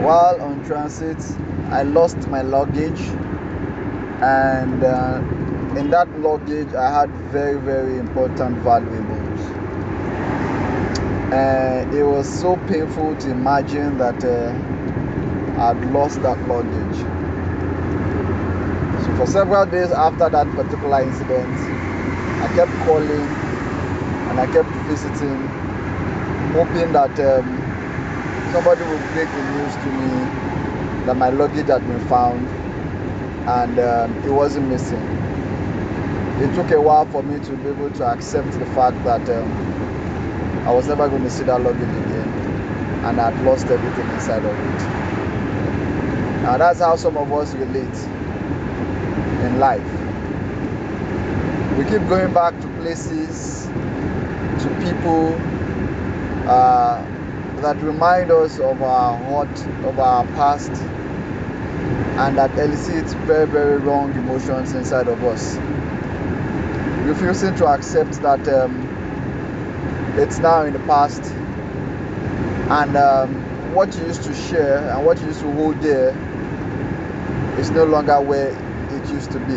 While on transit, I lost my luggage, and in that luggage, I had very, very important valuables. And it was so painful to imagine that I'd lost that luggage. So for several days after that particular incident, I kept calling and I kept visiting, hoping that somebody would break the news to me that my luggage had been found and it wasn't missing. It took a while for me to be able to accept the fact that I was never going to see that luggage again, and I'd lost everything inside of it. Now that's how some of us relate in life. We keep going back to places, to people that remind us of our hurt, of our past, and that elicit very, very wrong emotions inside of us. Refusing to accept that it's now in the past, and what you used to share and what you used to hold there is no longer where it used to be.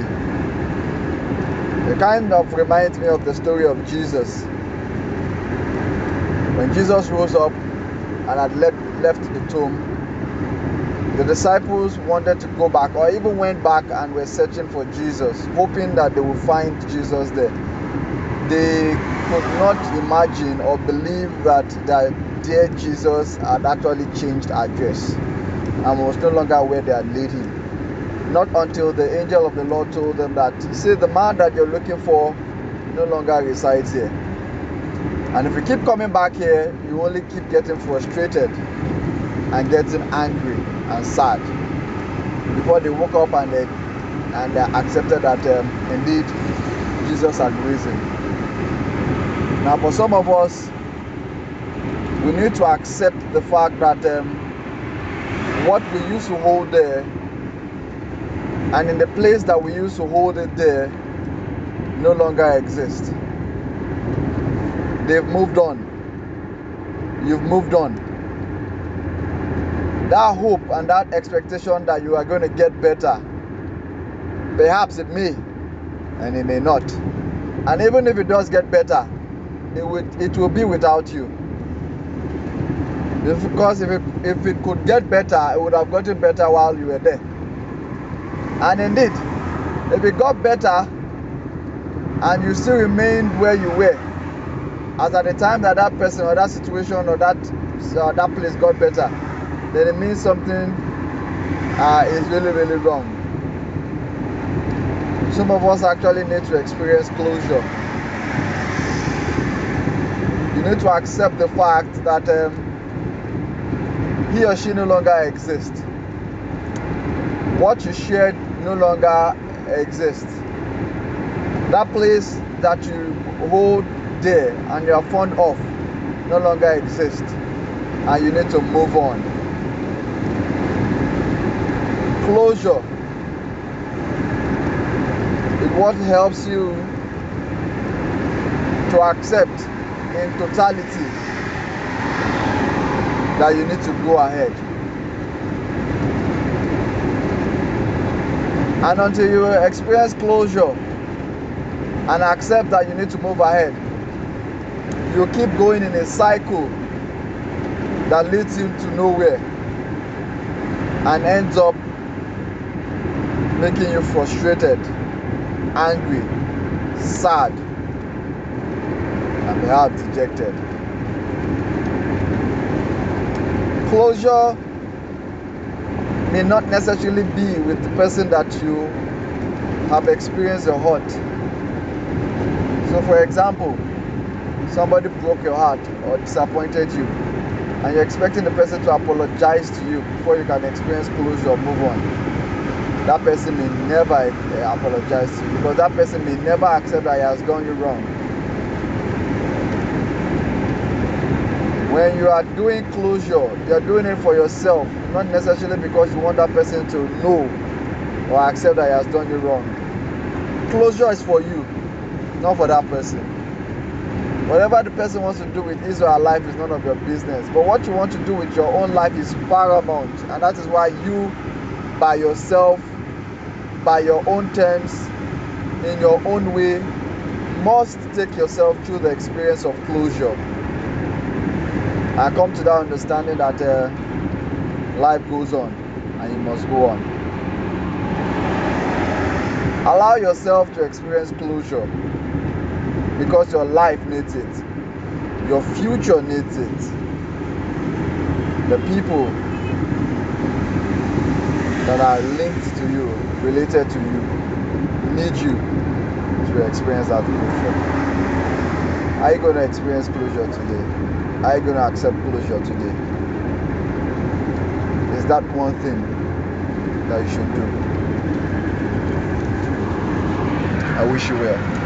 It kind of reminds me of the story of Jesus. When Jesus rose up and had left the tomb, the disciples wanted to go back, or even went back and were searching for Jesus, hoping that they would find Jesus there. They could not imagine or believe that their dear Jesus had actually changed address and was no longer where they had laid him. Not until the angel of the Lord told them that, see, the man that you're looking for no longer resides here. And if you keep coming back here, you only keep getting frustrated and getting angry and sad. Before they woke up and they accepted that indeed Jesus had risen. Now for some of us, we need to accept the fact that what we used to hold there, and in the place that we used to hold it there, no longer exists. They've moved on. You've moved on. That hope and that expectation that you are going to get better, perhaps it may and it may not. And even if it does get better, it will be without you. Because if it could get better, it would have gotten better while you were there. And indeed, if it got better and you still remained where you were, as at the time that person or that situation or that place got better, then it means something is really, really wrong. Some of us actually need to experience closure. You need to accept the fact that he or she no longer exists. What you shared no longer exists. That place that you hold dear and you are fond of no longer exists, and you need to move on. Closure is what helps you to accept in totality that you need to go ahead. And until you experience closure and accept that you need to move ahead, you keep going in a cycle that leads you to nowhere and ends up making you frustrated, angry, sad, and perhaps dejected. Closure may not necessarily be with the person that you have experienced a hurt. So for example, somebody broke your heart or disappointed you, and you're expecting the person to apologize to you before you can experience closure or move on. That person may never apologize to you, because that person may never accept that he has done you wrong. When you are doing closure, you're doing it for yourself, not necessarily because you want that person to know or accept that he has done you wrong. Closure is for you, not for that person. Whatever the person wants to do with his or her life is none of your business. But what you want to do with your own life is paramount. And that is why you, by yourself, by your own terms, in your own way, must take yourself through the experience of closure. And come to that understanding that life goes on and you must go on. Allow yourself to experience closure because your life needs it. Your future needs it. The people that are linked to you, related to you, need you to experience that closure. Are you going to experience closure today? Are you going to accept closure today? Is that one thing that you should do? I wish you well.